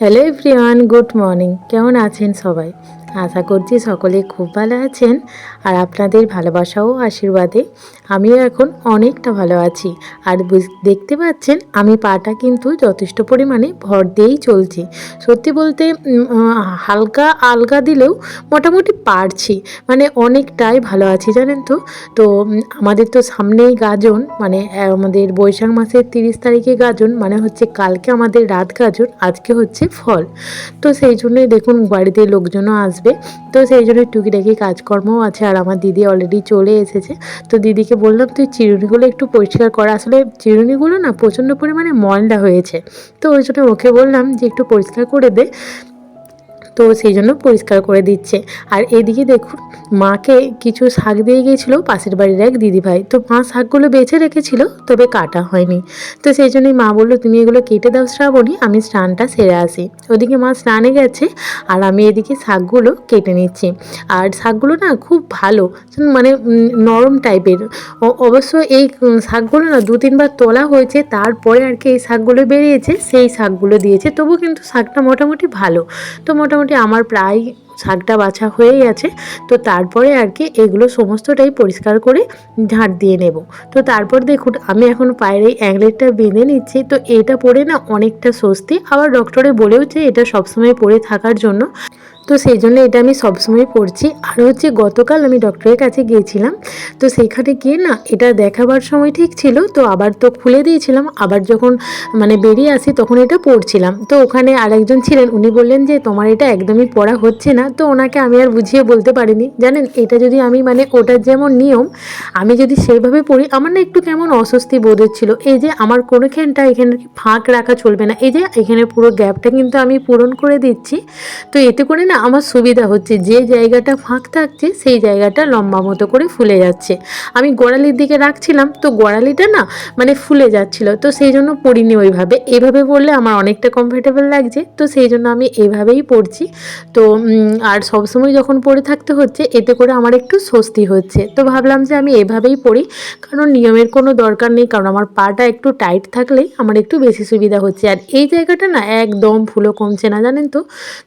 Hello everyone, good morning. কেমন আছেন সবাই? আশা করছি সকলে খুব ভালো আছেন। আর আপনাদের ভালোবাসা ও আশীর্বাদে আমিও এখন অনেকটা ভালো আছি। আর দেখতে পাচ্ছেন আমি পাটা কিন্তু যথেষ্ট পরিমাণে ভর দিয়েই চলছি। সত্যি বলতে হালকা আলগা দিলেও মোটামুটি পারছি, মানে অনেকটাই ভালো আছি জানেন তো। তো আমাদের তো সামনেই গাজন, মানে আমাদের বৈশাখ মাসের 30 তারিখে গাজন, মানে হচ্ছে কালকে আমাদের রাত গাজন, আজকে হচ্ছে ফল। তো সেই জন্যই দেখুন বাড়িতে লোকজনও আসবে, তো সেই জন্য টুকিটাকি কাজকর্মও আছে। আর আমার দিদি অলরেডি চলে এসেছে। তো দিদিকে বললাম তুই চিরুনিগুলো একটু পরিষ্কার করা, আসলে চিরুনিগুলো না প্রচণ্ড পরিমাণে ময়লা হয়েছে। তো ওই জন্য ওকে বললাম যে একটু পরিষ্কার করে দে। তো সেই জন্য পরিষ্কার করে দিচ্ছে। আর এদিকে দেখুন মাকে কিছু শাক দিয়ে গিয়েছিলো পাশের বাড়ির এক দিদিভাই, তো মা শাকগুলো বেছে রেখেছিল, তবে কাটা হয়নি। তো সেই জন্যই মা বললো তুমি এগুলো কেটে দাও শ্রাবণী, আমি স্নানটা সেরে আসি। ওদিকে মা স্নানে গেছে আর আমি এদিকে শাকগুলো কেটে নিচ্ছি। আর শাকগুলো না খুব ভালো, মানে নরম টাইপের। অবশ্য এই শাকগুলো না 2-3 বার তোলা হয়েছে, তারপরে আর কি এই শাকগুলো বেরিয়েছে, সেই শাকগুলো দিয়েছে। তবু কিন্তু শাকটা মোটামুটি ভালো। তো মোটামুটি আমার প্রায় শাকটা বাছা হয়ে গেছে। তো তারপরে আর কি এগুলো সমস্তটাই পরিষ্কার করে ঝাঁট দিয়ে নেব। তো তারপর দেখুন আমি এখন পায়ের এই অ্যাঙ্কলেটটা বেঁধে নিচ্ছি। তো এটা পরে না অনেকটা স্বস্তি, আবার ডক্টরে বলেওছে এটা সবসময় পরে থাকার জন্য। তো সেই জন্য এটা আমি সবসময় পড়ছি। আর হচ্ছে গতকাল আমি ডক্টরের কাছে গিয়েছিলাম, তো সেইখানে গিয়ে না এটা দেখাবার সময় ঠিক ছিল, তো আবার তো খুলে দিয়েছিলাম। আবার যখন মানে বেরিয়ে আসি তখন এটা পড়ছিলাম। তো ওখানে আরেকজন ছিলেন, উনি বললেন যে তোমার এটা একদমই পড়া হচ্ছে না। তো ওনাকে আমি আর বুঝিয়ে বলতে পারিনি। জানেন এটা যদি আমি মানে ওটার যেমন নিয়ম আমি যদি সেইভাবে পড়ি, আমার না একটু কেমন অস্বস্তি বোধ হচ্ছিল। এই যে আমার কোনোখানটা এখানে ফাঁক রাখা চলবে না, এই যে এখানে পুরো গ্যাপটা কিন্তু আমি পূরণ করে দিচ্ছি। তো এতে করে না আমার সুবিধা হচ্ছে, যে জায়গাটা ফাঁক থাকছে সেই জায়গাটা লম্বা মতো করে ফুলে যাচ্ছে। আমি গোড়ালির দিকে রাখছিলাম, তো গোড়ালিটা না মানে ফুলে যাচ্ছিল, তো সেই জন্য পড়িনি ওইভাবে। এইভাবে পড়লে আমার অনেকটা কমফোর্টেবল লাগছে, তো সেই জন্য আমি এইভাবেই পড়ছি। তো আর সবসময় যখন পড়ে থাকতে হচ্ছে, এতে করে আমার একটু স্বস্তি হচ্ছে। তো ভাবলাম যে আমি এভাবেই পড়ি, কারণ নিয়মের কোনো দরকার নেই, কারণ আমার পাটা একটু টাইট থাকলেই আমার একটু বেশি সুবিধা হচ্ছে। আর এই জায়গাটা না একদম ফুলও কমছে না জানেন তো।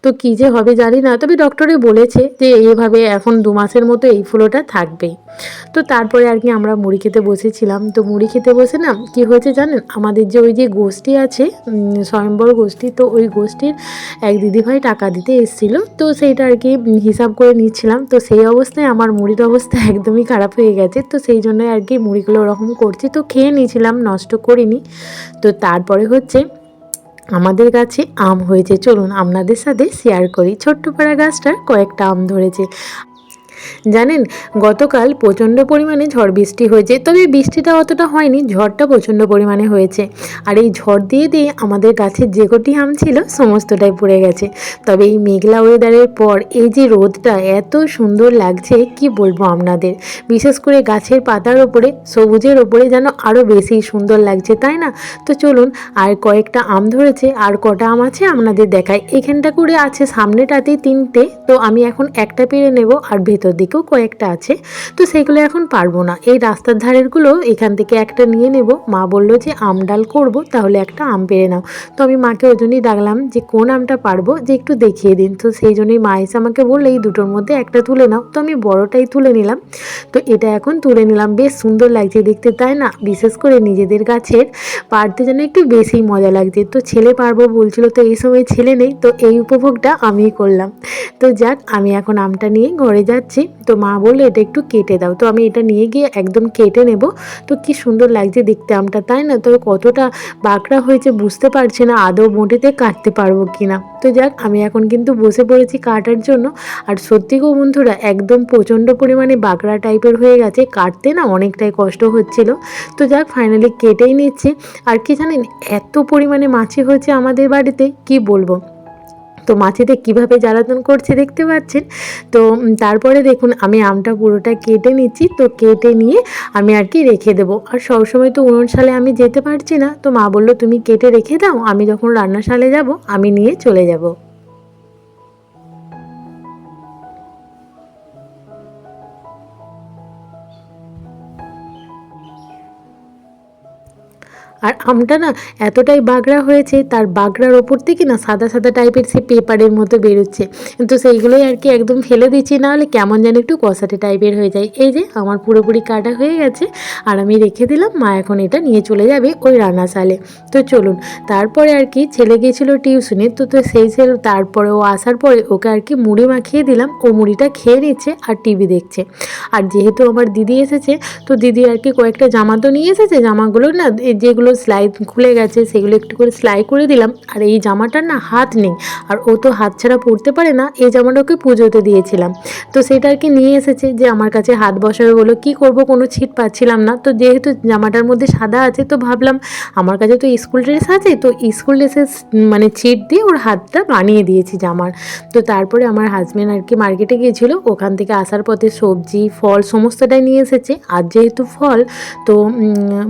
তো কী যে হবে জানি না, তবে ডক্টরে বলেছে যে এইভাবে এখন 2 মাসের মতো এই ফুলোটা থাকবেই। তো তারপরে আর কি আমরা মুড়ি খেতে বসেছিলাম। তো মুড়ি খেতে বসে না কী হয়েছে জানেন, আমাদের যে ওই যে গোষ্ঠী আছে স্বয়ম্বর গোষ্ঠী, তো ওই গোষ্ঠীর এক দিদিভাই টাকা দিতে এসেছিলো, তো সেইটা আর কি হিসাব করে নিচ্ছিলাম। তো সেই অবস্থায় আমার মুড়ির অবস্থা একদমই খারাপ হয়ে গেছে। তো সেই জন্য আর কি মুড়িগুলো ওরকম করছি, তো খেয়ে নিয়েছিলাম, নষ্ট করিনি। তো তারপরে হচ্ছে আমাদের গাছে আম হয়েছে, চলুন আপনাদের সাথে শেয়ার করি। ছোট্ট পাড়া গাছটার কয়েকটা আম ধরেছে। জানেন গতকাল প্রচণ্ড পরিমাণে ঝড় বৃষ্টি হয়েছে, তবে বৃষ্টিটা অতটা হয়নি, ঝড়টা প্রচণ্ড পরিমাণে হয়েছে। আর এই ঝড় দিয়ে দিয়ে আমাদের গাছের যে কটি আম ছিল সমস্তটাই পড়ে গেছে। তবে এই মেঘলা ওয়েদারের পর এই যে রোদটা এত সুন্দর লাগছে কি বলবো আপনাদের। বিশেষ করে গাছের পাতার ওপরে সবুজের ওপরে যেন আরও বেশি সুন্দর লাগছে, তাই না? তো চলুন, আর কয়েকটা আম ধরেছে, আর কটা আম আছে আপনাদের দেখাই। এখানটা করে আছে সামনেটাতেই 3টে, তো আমি এখন একটা পেরে নেব, আর ভেতর দিকেও কয়েকটা আছে। তো সেগুলো এখন পারবো না, এই রাস্তার ধারেরগুলো এখান থেকে একটা নিয়ে নেব। মা বললো যে আম ডাল করবো, তাহলে একটা আম পেরে নাও। তো আমি মাকে ওই জন্যই ডাকলাম যে কোন আমটা পারবো, যে একটু দেখিয়ে দিন। তো সেই জন্যই মা এসে আমাকে বললো এই দুটোর মধ্যে একটা তুলে নাও। তো আমি বড়টাই তুলে নিলাম। তো এটা এখন তুলে নিলাম, বেশ সুন্দর লাগছে দেখতে, তাই না? বিশেষ করে নিজেদের গাছের পারতে যেন একটু বেশি মজা লাগছে। তো ছেলে পারবো বলছিল, তো এই সময় ছেলে নেই, তো এই উপভোগটা আমিই করলাম। তো যাক, আমি এখন আমটা নিয়ে ঘরে যাচ্ছি। তো মা বললো এটা একটু কেটে দাও, তো আমি এটা নিয়ে গিয়ে একদম কেটে নেব। তো কি সুন্দর লাগছে দেখতে আমটা, তাই না? তবে কতটা বাঁকড়া হয়েছে বুঝতে পারছি না আদৌ মোটেতে কাটতে পারবো কিনা। তো যাক, আমি এখন কিন্তু বসে পড়েছি কাটার জন্য। আর সত্যি গো বন্ধুরা, একদম প্রচণ্ড পরিমাণে বাঁকড়া টাইপের হয়ে গেছে, কাটতে না অনেকটাই কষ্ট হচ্ছিল। তো যাক, ফাইনালি কেটেই নিচ্ছি। আর কি জানেন, এত পরিমাণে মাছি হয়েছে আমাদের বাড়িতে কি বলবো। তো মাছিতে কিভাবে জ্বালাতন করছে দেখতে পাচ্ছেন। তো তারপরে দেখুন আমি আমটা পুরোটা কেটে নিচ্ছি। তো কেটে নিয়ে আমি আর কি রেখে দেবো। আর সবসময় তো উনুনশালে আমি যেতে পারছি না, তো মা বললো তুমি কেটে রেখে দাও, আমি যখন রান্নাশালে যাব আমি নিয়ে চলে যাব। আর আমটা না এতটাই বাগড়া হয়েছে, তার বাগড়ার ওপর থেকে না সাদা সাদা টাইপের সে পেপারের মতো বেরোচ্ছে। তো সেইগুলোই আর কি একদম ফেলে দিচ্ছি, না হলে কেমন যেন একটু কষাটে টাইপের হয়ে যায়। এই যে আমার পুরোপুরি কাটা হয়ে গেছে আর আমি রেখে দিলাম। মা এখন এটা নিয়ে চলে যাবে ওই রান্নাশালে। তো চলুন, তারপরে আর কি ছেলে গিয়েছিলো টিউশনে, তো তো সেই ছেলে তারপরে ও আসার পরে ওকে আর কি মুড়ি মাখিয়ে দিলাম। ও মুড়িটা খেয়ে নিচ্ছে আর টিভি দেখছে। আর যেহেতু আমার দিদি এসেছে, তো দিদি আর কি কয়েকটা জামা তো নিয়ে এসেছে, জামাগুলো না যেগুলো সেলাই খুলে গেছে সেগুলো একটু করে সেলাই করে দিলাম। আর এই জামাটার না হাত নেই, আর ও তো হাত ছাড়া পরতে পারে না, এই জামাটা ওকে পুজোতে দিয়েছিলাম। তো সেটা আর কি নিয়ে এসেছে যে আমার কাছে হাত বসাবে বলো। কি করব, কোনো ছিট পাচ্ছিলাম না। তো যেহেতু জামাটার মধ্যে সাদা আছে, তো ভাবলাম আমার কাছে তো স্কুল ড্রেস আছে, তো স্কুল ড্রেসের মানে ছিট দিয়ে ওর হাতটা বানিয়ে দিয়েছি জামার। তো তারপরে আমার হাজব্যান্ড আর কি মার্কেটে গিয়েছিলো, ওখান থেকে আসার পথে সবজি ফল সমস্তটাই নিয়ে এসেছে। আর যেহেতু ফল, তো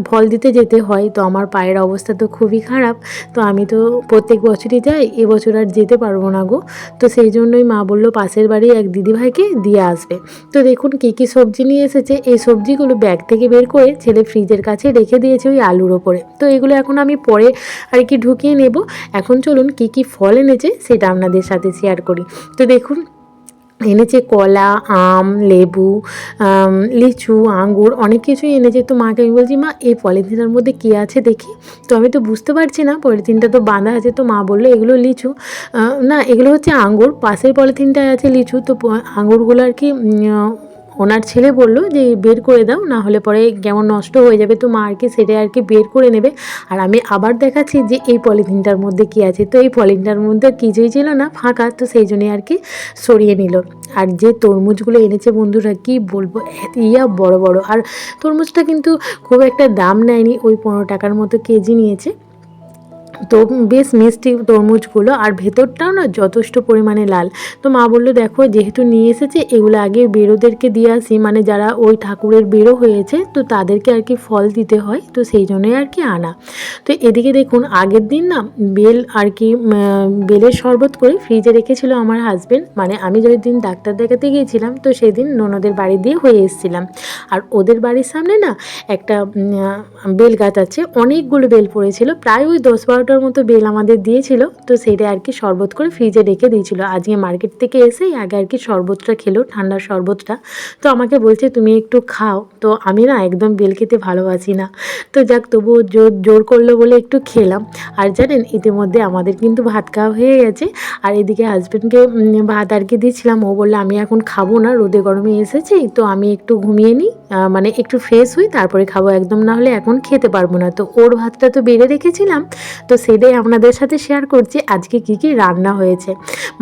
ফল দিতে যেতে হয়, তো আমার পায়ের অবস্থা তো খুবই খারাপ। তো আমি তো প্রত্যেক বছরই যাই, এবছর আর যেতে পারবো না গো। তো সেই জন্যই মা বললো পাশের বাড়ি এক দিদিভাইকে দিয়ে আসবে। তো দেখুন কী কী সবজি নিয়ে এসেছে। এই সবজিগুলো ব্যাগ থেকে বের করে ছেলে ফ্রিজের কাছে রেখে দিয়েছে ওই আলুর ওপরে। তো এগুলো এখন আমি পরে আর কি ঢুকিয়ে নেব। এখন চলুন কী কী ফল এনেছে সেটা আপনাদের সাথে শেয়ার করি। তো দেখুন এনেছে কলা, আম, লেবু, লিচু, আঙ্গুর, অনেক কিছুই এনেছে। তো মাকে আমি বলছি, মা এই পলিথিনের মধ্যে কী আছে দেখি। তো আমি তো বুঝতে পারছি না, পলিথিনটা তো বাঁধা আছে। তো মা বললো এগুলো লিচু, না এগুলো হচ্ছে আঙ্গুর, পাশের পলিথিনটায় আছে লিচু। তো আঙ্গুরগুলো আর কি ওনার ছেলে বললো যে বের করে দাও, না হলে পরে কেমন নষ্ট হয়ে যাবে। তো মা আর কি সেটা আর কি বের করে নেবে। আর আমি আবার দেখাচ্ছি যে এই পলিথিনটার মধ্যে কী আছে। তো এই পলিথিনটার মধ্যে কিছুই ছিল না, ফাঁকা। তো সেই জন্যই আর কি সরিয়ে নিল। আর যে তরমুজগুলো এনেছে বন্ধুরা, কি বলবো, ইয়া বড় বড়। আর তরমুজটা কিন্তু খুব একটা দাম নেয়নি, ওই 15 টাকার মতো কেজি নিয়েছে। তো বেশ মিষ্টি তরমুজগুলো, আর ভেতরটাও না যথেষ্ট পরিমাণে লাল। তো মা বললো দেখো যেহেতু নিয়ে এসেছে, এগুলো আগে বেরোদেরকে দিয়ে আসি, মানে যারা ওই ঠাকুরের বেরো হয়েছে, তো তাদেরকে আর কি ফল দিতে হয়, তো সেই জন্যই আর কি আনা। তো এদিকে দেখুন আগের দিন না বেল আর কি বেলের শরবত করে ফ্রিজে রেখেছিল আমার হাজব্যান্ড। মানে আমি যেই দিন ডাক্তার দেখাতে গিয়েছিলাম, তো সেদিন ননদের বাড়ি দিয়ে হয়ে এসেছিলাম। আর ওদের বাড়ির সামনে না একটা বেল গাছ আছে, অনেকগুলো বেল পড়েছিল, প্রায় ওই 10-12টার মতো বেল আমাদের দিয়েছিল। তো সেটা আর কি শরবত করে ফ্রিজে রেখে দিয়েছিল। আজকে মার্কেট থেকে এসেই আগে আর কি শরবতটা খেলো, ঠান্ডার শরবতটা। তো আমাকে বলছে তুমি একটু খাও। তো আমি না একদম বেল খেতে ভালোবাসি না, তো যাক তবুও জোর করলো বলে একটু খেলাম। আর জানেন ইতিমধ্যে আমাদের কিন্তু ভাত খাওয়া হয়ে গেছে। আর এদিকে হাজব্যান্ডকে ভাত আর কি দিয়েছিলাম, ও বললো আমি এখন খাবো না, রোদে গরমে এসেছি, তো আমি একটু ঘুমিয়ে নিই, মানে একটু ফ্রেশ হই তারপরে খাবো, একদম না হলে এখন খেতে পারবো না। তো ওর ভাতটা তো বেড়ে রেখেছিলাম, তো সেটাই আপনাদের সাথে শেয়ার করছি আজকে কি কি রান্না হয়েছে।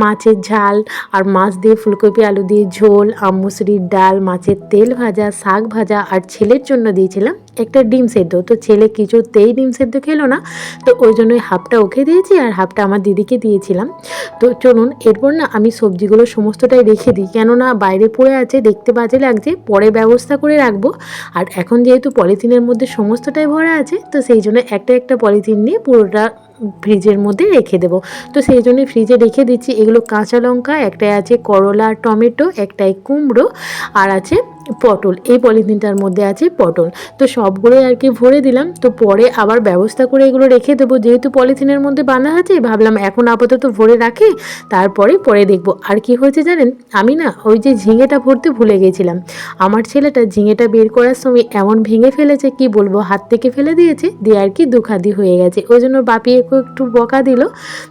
মাছের ঝাল, আর মাছ দিয়ে ফুলকপি আলু দিয়ে ঝোল, মুসুরির ডাল, মাছের তেল ভাজা, শাক ভাজা, আর ছেলের জন্য দিয়েছিলাম একটা ডিম সেদ্ধ। তো ছেলে কিছুতেই ডিম সেদ্ধ খেলো না, তো ওই জন্যই হাফটা ওকে দিয়েছি আর হাফটা আমার দিদিকে দিয়েছিলাম। তো চলুন এরপর না আমি সবজিগুলো সমস্তটাই রেখে দিই, কেননা বাইরে পড়ে আছে দেখতে বাজে লাগছে, পরে ব্যবস্থা করে রাখবো। আর এখন যেহেতু পলিথিনের মধ্যে সমস্তটাই ভরা আছে, তো সেই জন্য একটা একটা পলিথিন নিয়ে পুরোটা ফ্রিজের মধ্যে রেখে দেবো। তো সেই জন্য ফ্রিজে রেখে দিচ্ছি। এগুলো কাঁচা লঙ্কা, একটাই আছে করলা টমেটো, একটাই কুমড়ো, আর আছে পটল। এই পলিথিনটার মধ্যে আছে পটল। তো সবগুলোই আর কি ভরে দিলাম। তো পরে আবার ব্যবস্থা করে এগুলো রেখে দেবো, যেহেতু পলিথিনের মধ্যে বাঁধা আছে, ভাবলাম এখন আপাতত ভরে রাখি, তারপরে পরে দেখবো। আর কি হয়েছে জানেন, আমি না ওই যে ঝিঙেটা ভরতে ভুলে গেছিলাম। আমার ছেলেটা ঝিঙেটা বের করার সময় এমন ভেঙে ফেলেছে, কি বলবো, হাত থেকে ফেলে দিয়েছে, দিয়ে আর কি দুখাদি হয়ে গেছে। ওই জন্য বাপিয়ে একটু বকা দিল।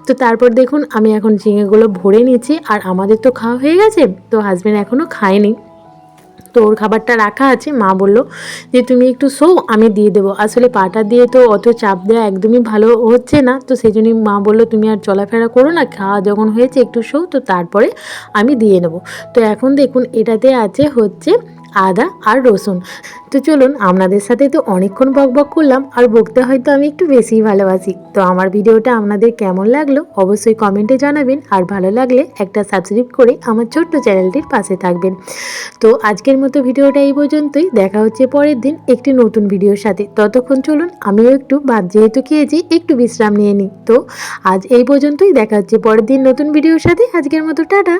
তো তারপর দেখুন আমি এখন ঝিঙেগুলো ভরে নিচ্ছি। আর আমাদের তো খাওয়া হয়ে গেছে, তো হাজব্যান্ড এখনও খায়নি, তো ওর খাবারটা রাখা আছে। মা বললো যে তুমি একটু শো, আমি দিয়ে দেবো। আসলে পাটা দিয়ে তো অত চাপ দেওয়া একদমই ভালো হচ্ছে না, তো সেই জন্যই মা বললো তুমি আর চলাফেরা করো না, খাওয়া যখন হয়েছে একটু শো, তো তারপরে আমি দিয়ে নেবো। তো এখন দেখুন এটাতে আছে হচ্ছে আদা আর রসুন। তো চলুন, আপনাদের সাথে তো অনেকক্ষণ বকবক করলাম, আর বকতে হয়তো আমি একটু বেশিই ভালোবাসি। তো আমার ভিডিওটা আপনাদের কেমন লাগলো অবশ্যই কমেন্টে জানাবেন, আর ভালো লাগলে একটা সাবস্ক্রাইব করে আমার ছোট্ট চ্যানেলটির পাশে থাকবেন। তো আজকের মতো ভিডিওটা এই পর্যন্তই, দেখা হচ্ছে পরের দিন একটি নতুন ভিডিওর সাথে। ততক্ষণ চলুন আমিও একটু ভাত যেহেতু খেয়েছি একটু বিশ্রাম নিয়ে নিই। তো আজ এই পর্যন্তই, দেখা হচ্ছে পরের দিন নতুন ভিডিওর সাথে। আজকের মতো টাটা।